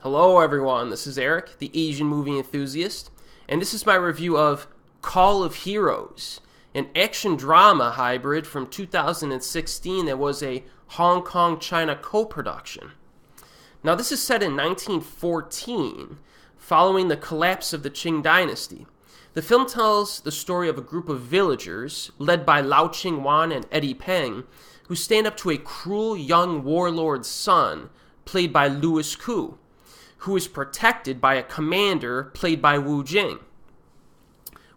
Hello everyone, this is Erik, the Asian movie enthusiast, and this is my review of Call of Heroes, an action drama hybrid from 2016 that was a Hong Kong-China co-production. Now this is set in 1914, following the collapse of the Qing dynasty. The film tells the story of a group of villagers, led by Lau Ching Wan and Peng, who stand up to a cruel young warlord's son, played by Louis Koo, who is protected by a commander played by Wu Jing,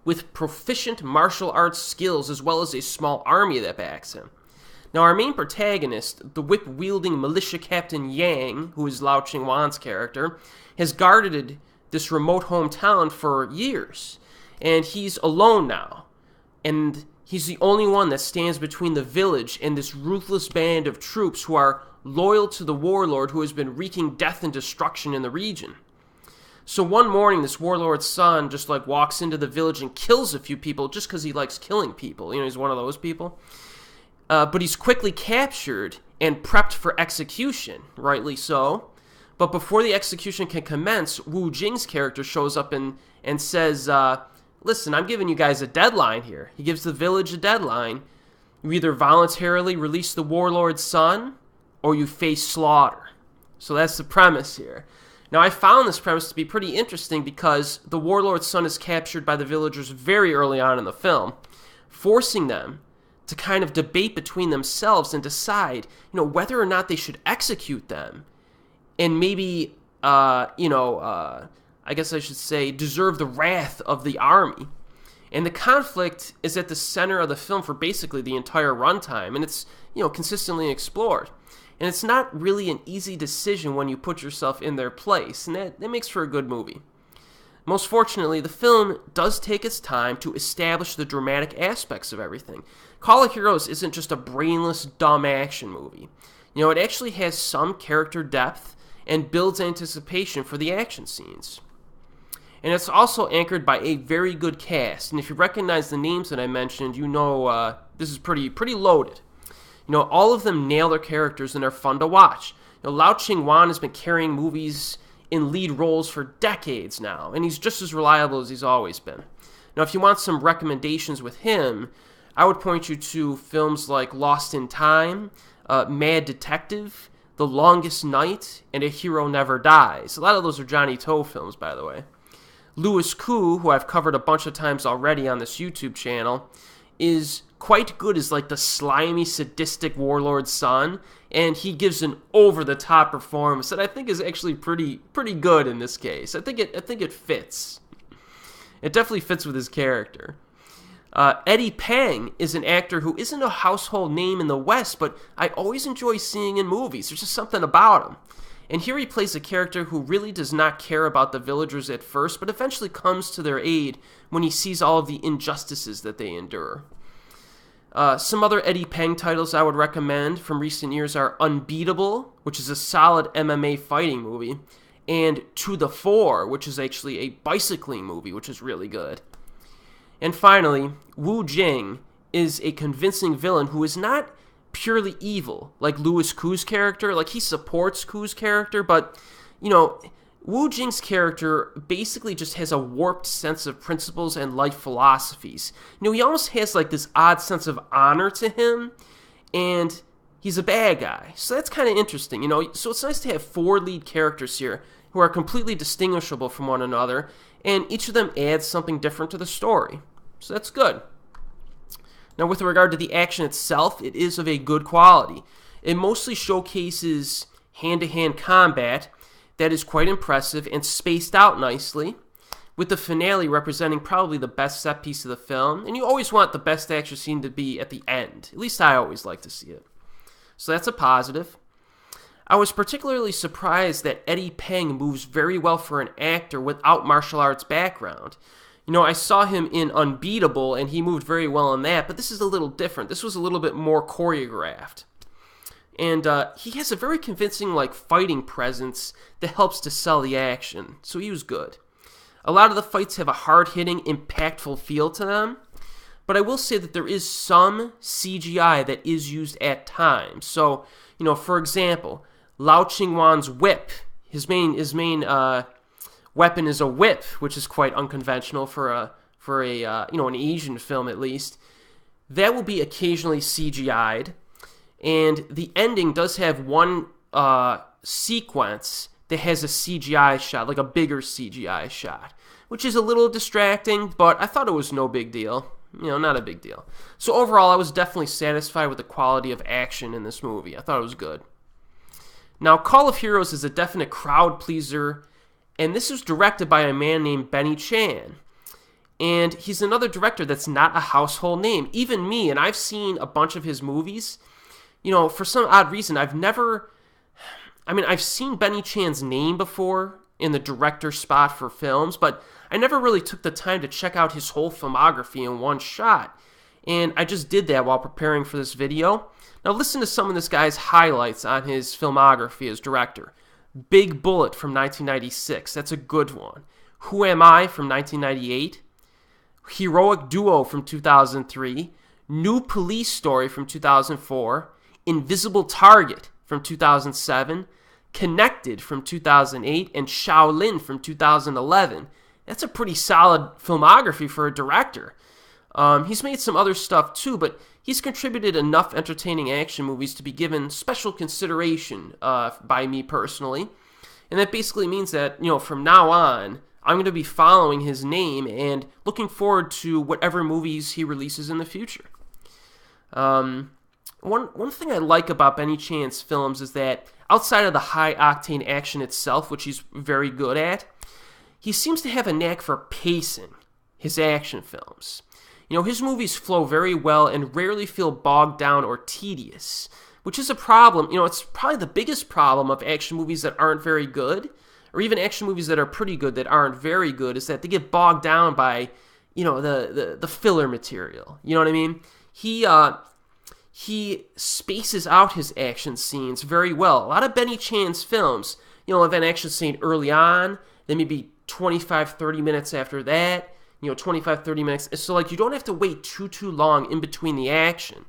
with proficient martial arts skills as well as a small army that backs him. Now our main protagonist, the whip-wielding militia captain Yang, who is Lau Ching Wan's character, has guarded this remote hometown for years, and he's alone now, and he's the only one that stands between the village and this ruthless band of troops who are loyal to the warlord who has been wreaking death and destruction in the region. So one morning, this warlord's son just walks into the village and kills a few people just because he likes killing people. He's one of those people. But he's quickly captured and prepped for execution, rightly so. But before the execution can commence, Wu Jing's character shows up and says, listen, I'm giving you guys a deadline here. He gives the village a deadline. You either voluntarily release the warlord's son, or you face slaughter. So that's the premise here. Now, I found this premise to be pretty interesting because the warlord's son is captured by the villagers very early on in the film, forcing them to kind of debate between themselves and decide, whether or not they should execute them and maybe, I guess I should say, deserve the wrath of the army. And the conflict is at the center of the film for basically the entire runtime, and it's, consistently explored. And it's not really an easy decision when you put yourself in their place, and that makes for a good movie. Most fortunately, the film does take its time to establish the dramatic aspects of everything. Call of Heroes isn't just a brainless, dumb action movie. It actually has some character depth and builds anticipation for the action scenes. And it's also anchored by a very good cast, and if you recognize the names that I mentioned, this is pretty loaded. All of them nail their characters and they're fun to watch. Lau Ching Wan has been carrying movies in lead roles for decades now, and he's just as reliable as he's always been. Now, if you want some recommendations with him, I would point you to films like Lost in Time, Mad Detective, The Longest Night, and A Hero Never Dies. A lot of those are Johnny To films, by the way. Louis Koo, who I've covered a bunch of times already on this YouTube channel, is quite good as the slimy, sadistic warlord's son, and he gives an over-the-top performance that I think is actually pretty good in this case. I think it fits. It definitely fits with his character. Peng is an actor who isn't a household name in the West, but I always enjoy seeing in movies. There's just something about him. And here he plays a character who really does not care about the villagers at first, but eventually comes to their aid when he sees all of the injustices that they endure. Some other Peng titles I would recommend from recent years are Unbeatable, which is a solid MMA fighting movie, and To the Fore, which is actually a bicycling movie, which is really good. And finally, Wu Jing is a convincing villain who is not purely evil, like Louis Koo's character. He supports Koo's character, but, Wu Jing's character basically just has a warped sense of principles and life philosophies. He almost has this odd sense of honor to him, and he's a bad guy. So that's kind of interesting, So it's nice to have four lead characters here who are completely distinguishable from one another, and each of them adds something different to the story. So that's good. Now, with regard to the action itself, it is of a good quality. It mostly showcases hand-to-hand combat that is quite impressive and spaced out nicely, with the finale representing probably the best set piece of the film, and you always want the best action scene to be at the end. At least I always like to see it. So that's a positive. I was particularly surprised that Peng moves very well for an actor without martial arts background. I saw him in Unbeatable, and he moved very well in that, but this is a little different. This was a little bit more choreographed. And he has a very convincing, fighting presence that helps to sell the action, so he was good. A lot of the fights have a hard-hitting, impactful feel to them, but I will say that there is some CGI that is used at times. So, for example, Lau Ching Wan's whip, main weapon is a whip, which is quite unconventional for a an Asian film at least. That will be occasionally CGI'd, and the ending does have one sequence that has a CGI shot, like a bigger CGI shot, which is a little distracting, but I thought it was no big deal. Not a big deal. So overall, I was definitely satisfied with the quality of action in this movie. I thought it was good. Now, Call of Heroes is a definite crowd pleaser, and this was directed by a man named Benny Chan. And he's another director that's not a household name. Even me, and I've seen a bunch of his movies. For some odd reason, I've seen Benny Chan's name before in the director spot for films, but I never really took the time to check out his whole filmography in one shot. And I just did that while preparing for this video. Now listen to some of this guy's highlights on his filmography as director. Big Bullet from 1996, that's a good one. Who Am I from 1998. Heroic Duo from 2003, New Police Story from 2004, Invisible Target from 2007, Connected from 2008, and Shaolin from 2011. That's a pretty solid filmography for a director. He's made some other stuff too, but he's contributed enough entertaining action movies to be given special consideration by me personally. And that basically means that, from now on, I'm going to be following his name and looking forward to whatever movies he releases in the future. One thing I like about Benny Chan's films is that outside of the high-octane action itself, which he's very good at, he seems to have a knack for pacing his action films. His movies flow very well and rarely feel bogged down or tedious, which is a problem. It's probably the biggest problem of action movies that aren't very good, or even action movies that are pretty good that aren't very good, is that they get bogged down by, the filler material. You know what I mean? He spaces out his action scenes very well. A lot of Benny Chan's films, have an action scene early on, then maybe 25, 30 minutes after that, 25, 30 minutes. So, you don't have to wait too long in between the action.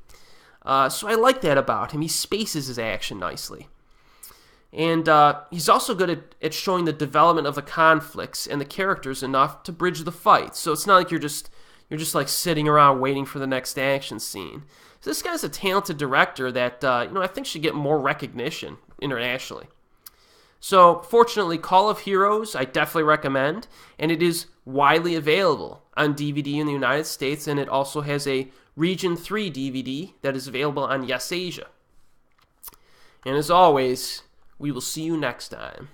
So I like that about him. He spaces his action nicely. And he's also good at showing the development of the conflicts and the characters enough to bridge the fight. So it's not like you're just sitting around waiting for the next action scene. So this guy's a talented director that I think should get more recognition internationally. So fortunately, Call of Heroes I definitely recommend, and it is widely available on DVD in the United States, and it also has a Region 3 DVD that is available on Yes Asia. And as always, we will see you next time.